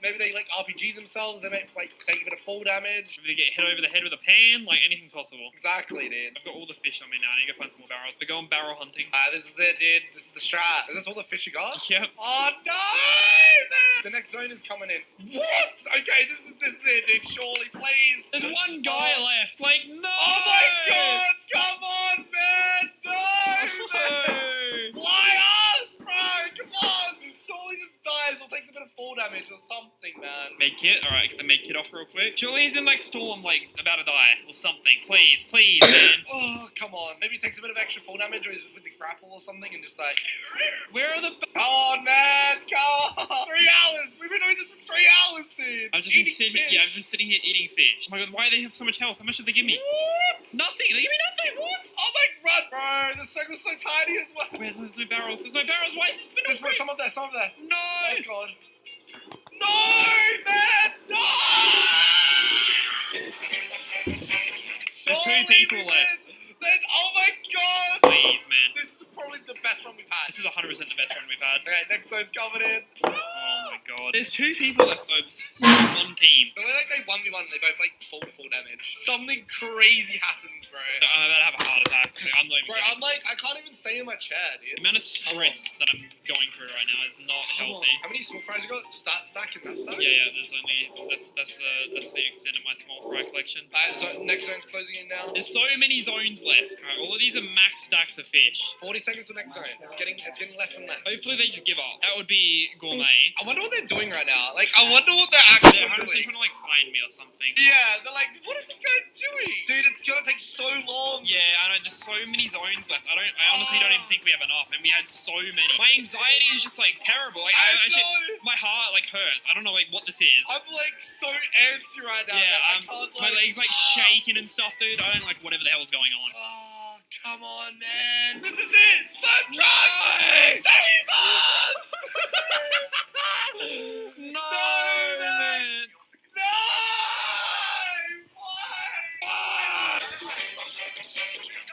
Maybe they like RPG themselves. They might like take a bit of fall damage. Maybe they get hit over the head with a pan. Like, anything's possible. Exactly, dude. I've got all the fish on me now. I need to go find some more barrels. We're going barrel hunting. This is it, dude. This is the strat. Is this all the fish you got? Yep. Oh no, man! The next zone is coming in. What? Okay, this is it, dude. Surely, please. There's one guy left. Like, no! Oh my god! Come on, man! No, man! Why us, bro? Come on! Surely just dies or takes a bit of fall damage or something, man. Med kit? Alright, get the med kit off real quick. Surely he's in, like, storm, like, about to die or something. Please, man. Oh, come on. Maybe he takes a bit of extra fall damage or he's with the grapple or something and just like... Where are the... Come on, man! Come on! 3 hours! We've been doing this for 3 hours, dude! I've been sitting here eating fish. Oh my god, why do they have so much health? How much did they give me? What? Nothing! They give me nothing! What? Oh my god, bro! The circle's so tiny as well! Wait, there's no barrels. There's no barrels. Why is this been There's some up there, some up there. No! Oh god. No, man! No! There's 2 people left. Oh my god! Please, man. This is probably the best one we've had. This is 100% the best one we've had. Okay, next zone's coming in. Oh my god. There's 2 people left, though. One team. The way like they 1v1 and they both like fall to full damage. Something crazy happens, bro. I'm about to have a heart attack. I'm not even Bro, I'm like, I can't even stay in my chair, dude. The amount of stress that I'm going through right now is not healthy. How many small fries you got? Just that stack and that stack? Yeah, there's only... That's the extent of my small fry collection. Alright, so next zone's closing in now. There's so many zones left. Alright, all of these are max stacks of fish. 40 seconds to next zone. It's getting less and less. Hopefully they just give up. That would be gourmet. I wonder what they're doing right now. Like, I wonder what they're actually They're 100% doing. trying to, like, find me or something. Yeah, they're like, what is this guy doing? Dude, it's gonna take so long. Yeah, I know. There's so many zones left. I honestly don't even think we have enough, and we had so many. My anxiety is just, like, terrible. Like, I actually, my heart, like, hurts. I don't know, like, what this is. I'm, like, so antsy right now. Yeah, man. I can't, my legs, like, shaking and stuff, dude. I don't like whatever the hell's going on. Oh, come on, man. This is it. Stop trying. Save us. No, man. No. Why?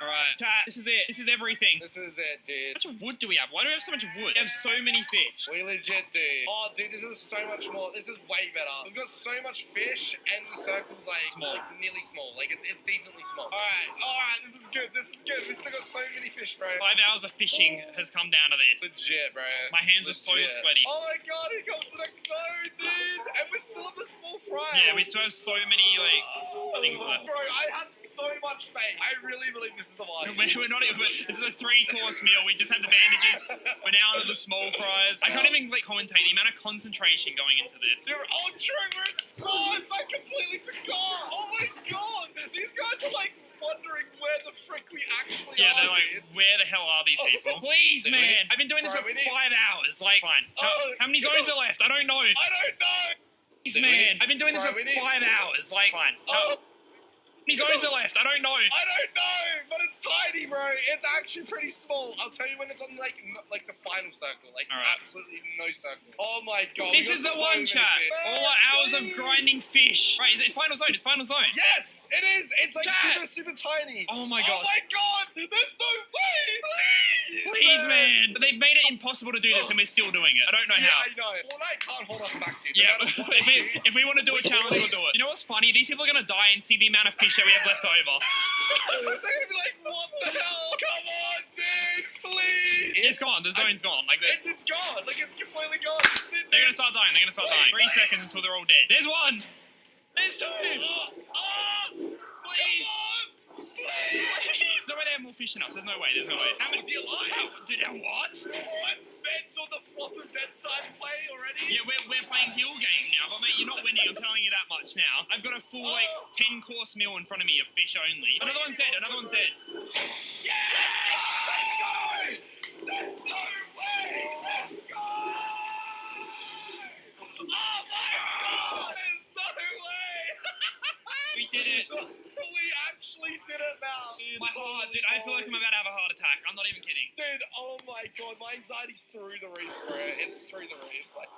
Alright, chat, this is it. This is everything. This is it, dude. How much wood do we have? Why do we have so much wood? We have so many fish. We legit do. Oh, dude, this is so much more. This is way better. We've got so much fish, and the circle's like Small. like nearly small. Like it's decently small. Alright, this is good. This is good. We still got so many fish, bro. 5 hours of fishing has come down to this. Legit, bro. My hands are so sweaty. Oh my god, here comes the next zone, dude. And we're still on the small fry. Yeah, we still have so many like things left. Bro, I had so much faith. I really believe this is the one. We're not even. This is a 3-course meal. We just had the bandages. We're now onto the small fries. I can't even like commentate the amount of concentration going into this. Dude, oh, true, we're in squads. I completely forgot. Oh my god, these guys are like wondering where the frick we actually Yeah, are. they're like, dude. where the hell are these people? Please, man. I've been doing this for 5 hours. Like, fine. How many zones are left? I don't know. I don't know. Please, man. I've been doing this for 5 hours. Like, fine. How many zones are left? I don't know. I don't know, but it's tiny, bro. It's actually pretty small. I'll tell you when it's on like the final circle, like absolutely no circle. Oh my god. This is the one, chat. All our hours of grinding fish. Right, it's final zone. It's final zone. Yes, it is. It's like super tiny. Oh my god. Oh my god. There's no way. Please, man. But they've made it impossible to do this, and we're still doing it. I don't know how. I know. Fortnite can't hold us back, dude. Yeah, if we want to do a challenge, we'll do it. You know what's funny? These people are gonna die and see the amount of fish that we have left over. They're gonna be like, what the hell? Come on, dude, please. It's gone. The zone's gone. Like it's gone. Like it's completely gone. They're gonna start dying. 3 seconds until they're all dead. There's one. There's 2. Please. Please. No way they have more fish than us. There's no way. How many? Dude, what? What? Ben's on the flopper dead side play already? Yeah, we're playing hill game now, but mate, you're not winning. I'm telling you that much now. I've got a full 10-course meal in front of me of fish only. Another one's dead. Yeah! Let's go! There's no way! Let's go! Oh my god! There's no way! We did it. We actually did it now. My heart, dude, I feel like I'm about to have a heart attack. I'm not even kidding. Dude, oh my god, my anxiety's through the roof, bro. It's through the roof. Like...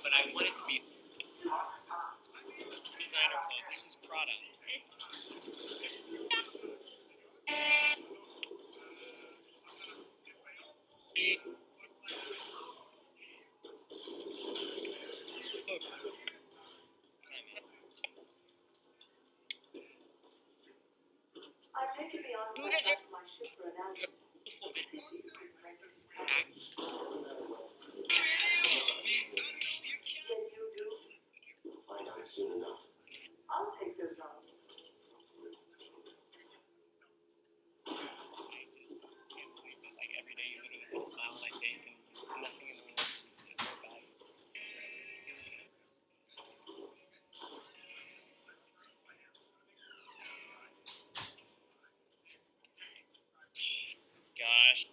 But I want it to be designer clothes. This is Prada. Soon enough. I'll take this on. Like every day, you literally put a smile on my face and nothing in the world is more valuable. Gosh.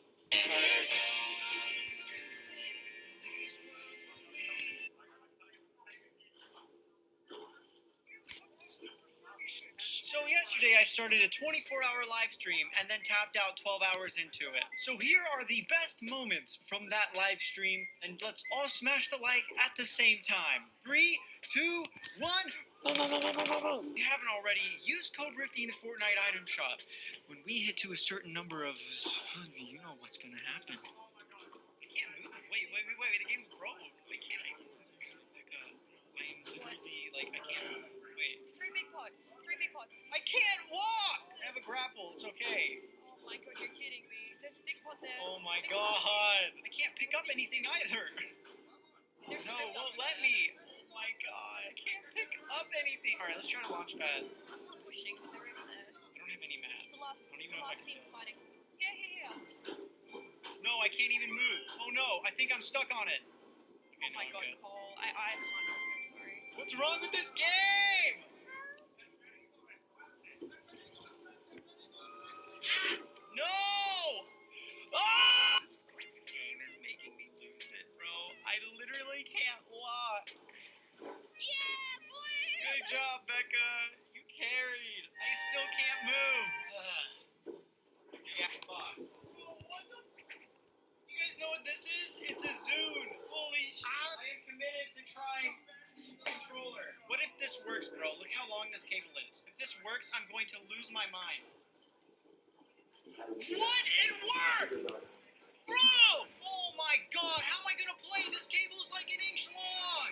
So yesterday I started a 24-hour live stream and then tapped out 12 hours into it. So here are the best moments from that live stream, and let's all smash the like at the same time. 3, 2, 1. If you haven't already, use code RIFTY in the Fortnite item shop. When we hit to a certain number of, you know what's gonna happen. I can't move. Wait, the game's broke. Why can't I? I'm literally, like, I can't move. Wait. 3 big pots. I can't walk! I have a grapple, it's okay. Oh my god, you're kidding me. There's a big pot there. Oh my god. I can't pick up anything either. No, it won't let me. Oh my god, I can't pick up anything. Alright, let's try to launch pad. I'm not pushing, but they're over there. I don't have any mats. It's the last team's fighting. Here. No, I can't even move. Oh no, I think I'm stuck on it. Okay, oh my god, Cole. I can't move, I'm sorry. What's wrong with this game? No! Ah! This freaking game is making me lose it, bro. I literally really can't walk. Yeah, boy! Good job, Becca. You carried. I still can't move. Yeah, fuck. You guys know what this is? It's a Zune. Holy shit. I am committed to trying controller. What if this works, bro? Look how long this cable is. If this works, I'm going to lose my mind. What? It worked! Bro! Oh my god, how am I gonna play? This cable's like an inch long!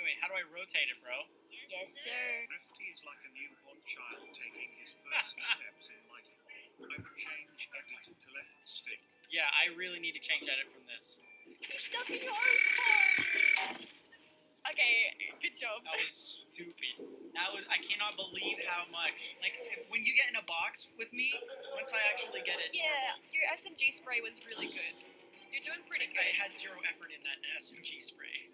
Wait, how do I rotate it, bro? Yes, sir. Rifty is like a newborn child taking his first steps in life. I would change edit to left stick. Yeah, I really need to change edit from this. You're stuck in your own car. Okay, good job. That was stupid. I cannot believe how much. Like, when you get in a box with me, once I actually get it. Yeah, your SMG spray was really good. You're doing pretty good. I had zero effort in that SMG spray.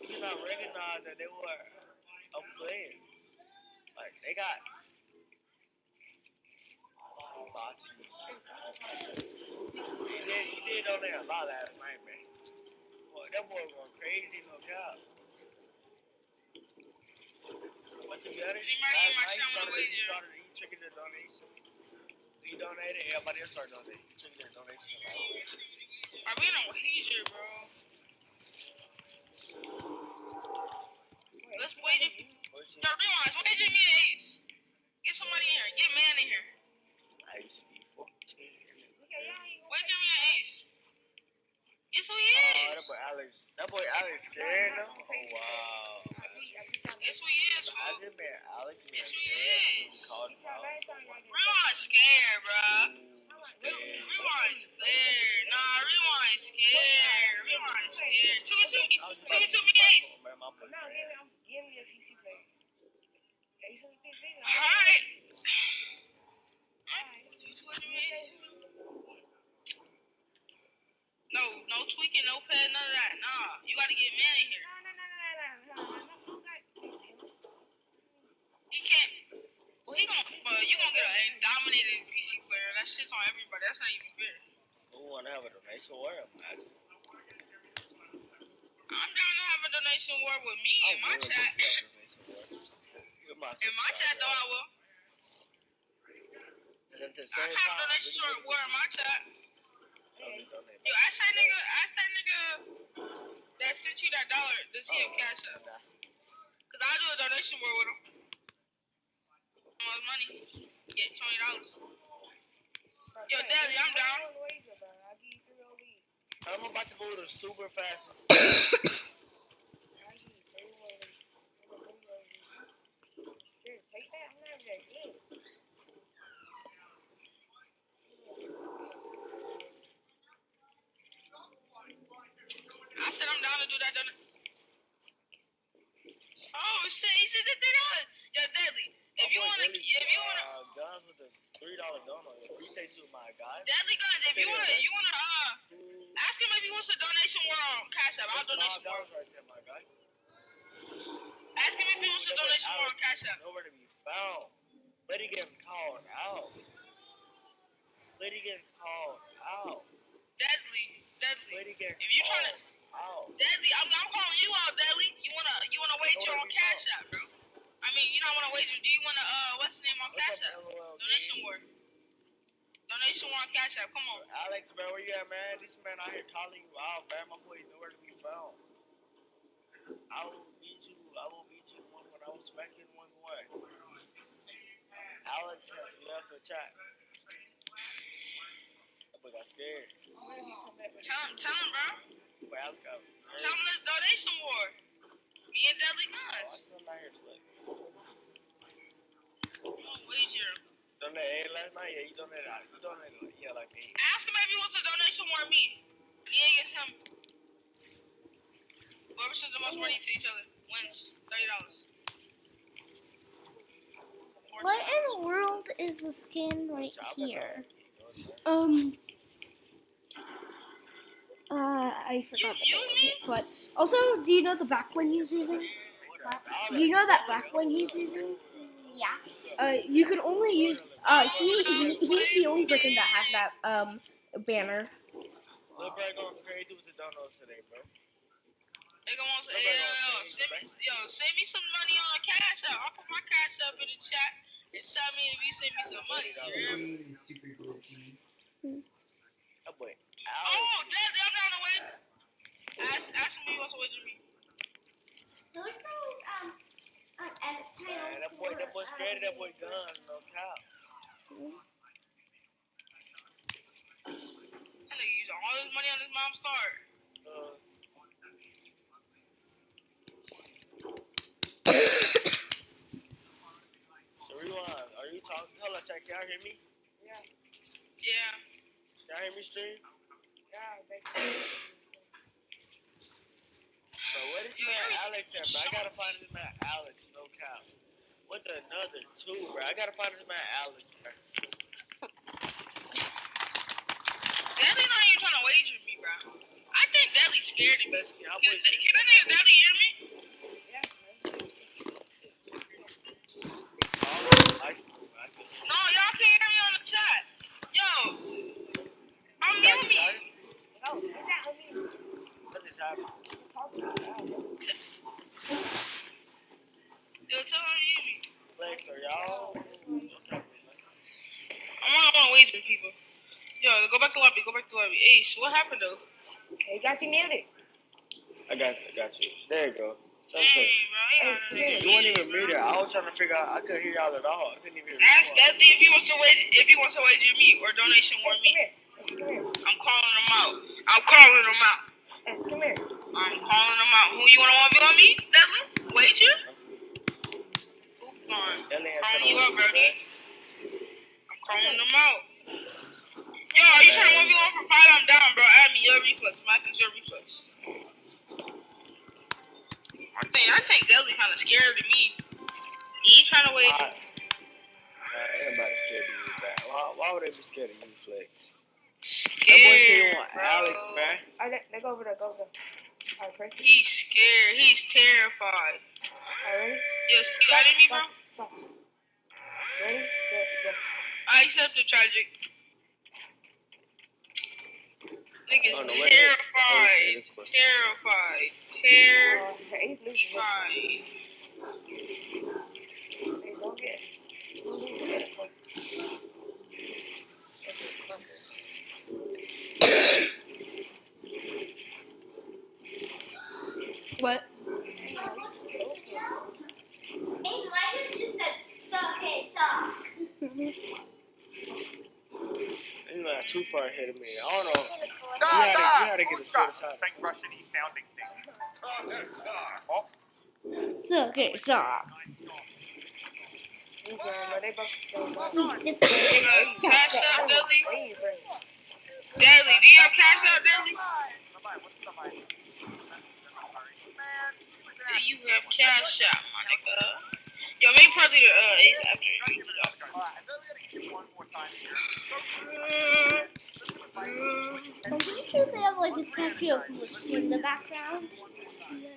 You not recognize that they were a player. Like they got Bati. He did on there a lot last night, man. Boy, that boy going crazy, no cap. But to be honest, he triggered the donation. He donated, everybody else started donating. He triggered the donation. Are we in a wager, bro? Let's wager. Yo, realize, wager me an ace. Get somebody in here. Get man in here. I used to be 14. Wager me an ace. Yes, who he is. That boy Alex scared him. Oh, wow. Yes, who he is, fool. I just met Alex. Yes, who he is. Called him out. Rewind scared, bro. Rewind scared. Nah, rewind scared. Rewind scared. Two me ace. Alright. No tweaking, no pet, none of that. Nah, you gotta get man in here. He can't. Well, you gonna get a dominated PC player. That shit's on everybody. That's not even fair. Who wanna have a donation war? Imagine. I'm down to have a donation war with me in my chat. In my chat, though, I will. I have a donation war in my chat. Yo, ask that nigga that sent you that dollar. Does he have cash up? Cause I'll do a donation war with him. Money. Get $20. Yo, Daddy, I'm down. I'm about to move super fast. I said I'm down to do that. Oh shit, he said the $3. Yo, Deadly, if you wanna, guns with the $3 gun on it. Appreciate you, my guy. Deadly guns. If you wanna, ask him if he wants a donation war on Cash App. I'll donation war. Right there, my guy. Ask him if he wants a donation war on Cash App. Nowhere to be found. Lady getting called out. Deadly. Lady getting if you trying to. out. Deadly, I'm calling you out, Deadly. You wanna wager on Cash App, bro? I mean, you don't wanna wager. Do you wanna what's the name on Cash App? Donation war. Donation war on Cash App. Come on. Alex, man, where you at, man? This man out here calling you out, man. My boy's nowhere to be found. I will beat you one when I will smack you 1-1. Alex has left the chat. That boy got scared. Tell him, bro. Wait, Alex got Tell him this donation war. Me and Deadly Guns. Wager. Donated last night? Yeah, you donated. Yeah, like me. Ask him if he wants a donation war me. against him. Whoever sends the most money to each other wins $30. What in the world is the skin right here? I forgot the name of it, but also, do you know the back bling he's using? Do you know that back bling he's using? Yeah. You can only use, he's the only person that has that, banner. Lil Brad going crazy with the donuts today, bro. They gonna want to send me some money on Cash App. I'll put my Cash App in the chat and tell me if you send me some money. That boy. Oh, Dad, I'm down the way. Ask him if he wants to wager me. Those things, Man, that boy scared of that boy guns, no cap. That nigga using all his money on his mom's card. So rewind, are you talking? Hello, chat, can y'all hear me? Yeah. Can y'all hear me, stream? Bro, what is man Alex at, bro? I gotta find this man Alex, no cap. What the another two, bro? I gotta find this man Alex, bro. Deli not even trying to wager me, bro. I think Deli's scared of me. Can that nigga Deli hear me? No, y'all can't hear me on the chat. Yo, unmute me. What is happening? Yo, tell him to mute me. Flex, are y'all? What's happening, man? I want to wager with people. Yo, go back to lobby. Ace, what happened though? He got you muted. I got you. There you go. Dang, bro, you weren't even muted. I was trying to figure out. I couldn't hear y'all at all. I couldn't even hear you. Ask Dudley if he wants to wager me or donation war me. I'm calling him out. Come here. I'm calling him out. Who you want to on me, Dudley? Wager? Oops, calling you out, Brody. I'm calling him out. Yo, are you trying to 1v1 for 5? I'm down, bro. Add me your reflex. Mike is your reflex. I think Dudley kind of scared of me. He ain't trying to wait. Everybody's scared of you, man. Why would they be scared of you, Flex? Scared, that boy say you want bro. Alex, man. Alright, go over there. Alright, he's scared. He's terrified. Alright, ready? Yes, you got me, bro? Stop. Ready? Go. I accept the tragic. Nigga's terrified. What? Hey, Mike just said, stop. You're not too far ahead of me. I don't know. You had to get the Twitter side. Russian-y sounding things. Stop. Cash out, Dudley? Dudley, do you have cash out, Dudley? Do you have cash out, my nigga? Yo, maybe probably the Ace after you. I'm pretty sure they have like a statue of Witch in the background. I'm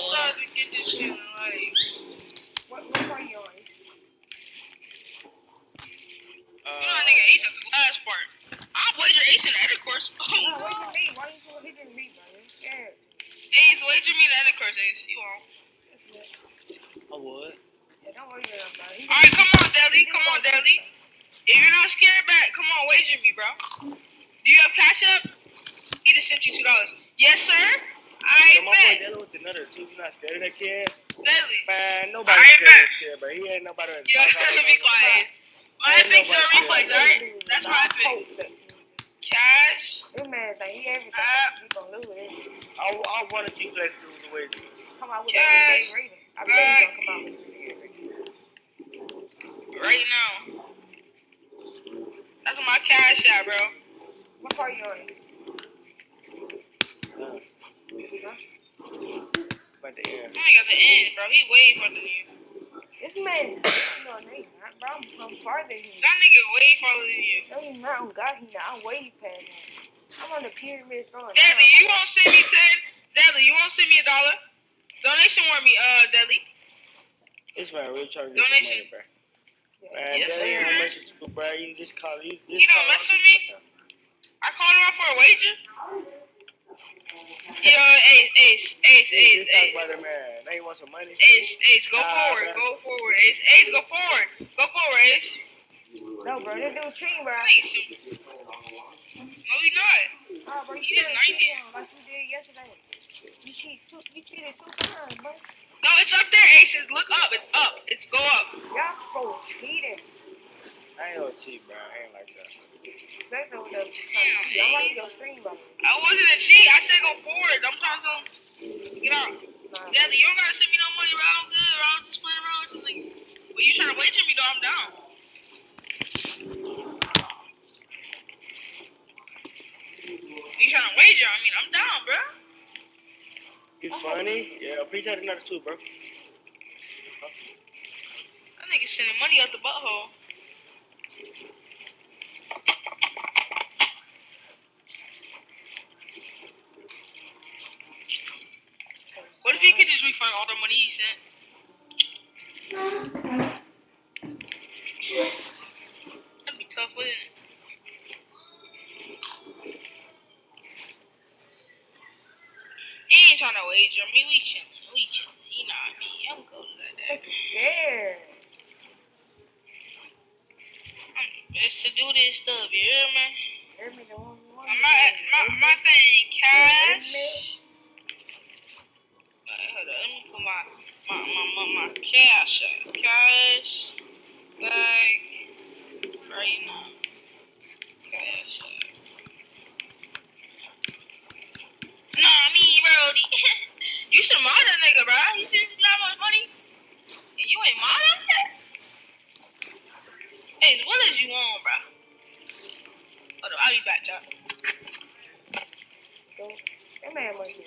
starting to get this shit like. What are you on? Nigga Ace at the last part. I'll wager Ace in the edit course. Why you hitting me, bro? Yeah. Ace, wager me in the edit course, Ace. You won't. I would. Yeah, don't worry about it, bro. Alright, come on, Deli. If you're not scared back, come on, wager me, bro. Do you have cash up? He just sent you $2. Yes, sir. I my bet. boy Deli with another two. You not scared of that kid? Deli. Man, nobody's scared, bro. He ain't nobody. Yo, be quiet. My pick's your reflex, alright? That's my pick. Cash. This man think he everything. He gonna lose it. I want to see Flex lose the way. Come out with a big rating. I bet he's gonna come out with a right now. That's my cash out, bro. What car you on? About the air. I ain't got the end, bro. He way further than you. This man, no, they not, bro. I'm farther than you. That nigga way farther than you. No, he's not. I'm God, he not. I'm way past him. I'm on the pyramid going Dudley, down. you won't send me 10? Dudley, you won't send me $1? Donation warm me, Dudley. This man really trying to get Donation. some money, bro. Man, Yes, that ain't sir. no mess with you, bro. You just call you. You don't mess with me? I called him out for a wager. Yo, Ace. Just talk about it, man. Now you want some money? Ace, go forward, bro. go forward. Ace, go forward. Go forward, Ace. No, bro, this dude cheating, bro. No, he not. Oh, bro, He just 90. like you did yesterday. You cheated 2 times, bro. No, it's up there, Aces. Look up. It's up. It's go up. Y'all so cheating. I ain't gonna cheat, bro. I ain't like that. They know that. I'm like your stream, bro. I wasn't a cheat. I said go forward. I'm trying to get out. Daddy, you don't gotta send me no money, bro. I'm good, bro. I'm just playing around with you, nigga. But you trying to wager me, though? I'm down. You trying to wager? I mean, I'm down, bro. You funny? Yeah, appreciate another 2, bro. That nigga sending money out the butthole. What if he could just refund all the money he sent? That'd be tough, wouldn't it? He ain't trying to wager me. We chillin'. You know what I mean? I'm good like that. Yeah. I'm the best to do this stuff, you hear me? Hear me, the one. My thing, cash. Hold on, let me put my cash up. Cash. Bag. Right now. Cash up. Nah, I mean, bro. You should mod that nigga, bro. He sent you that much money. And you ain't mod him yet? Hey, what is you on, bro? Hold on, I'll be back, y'all. That man must be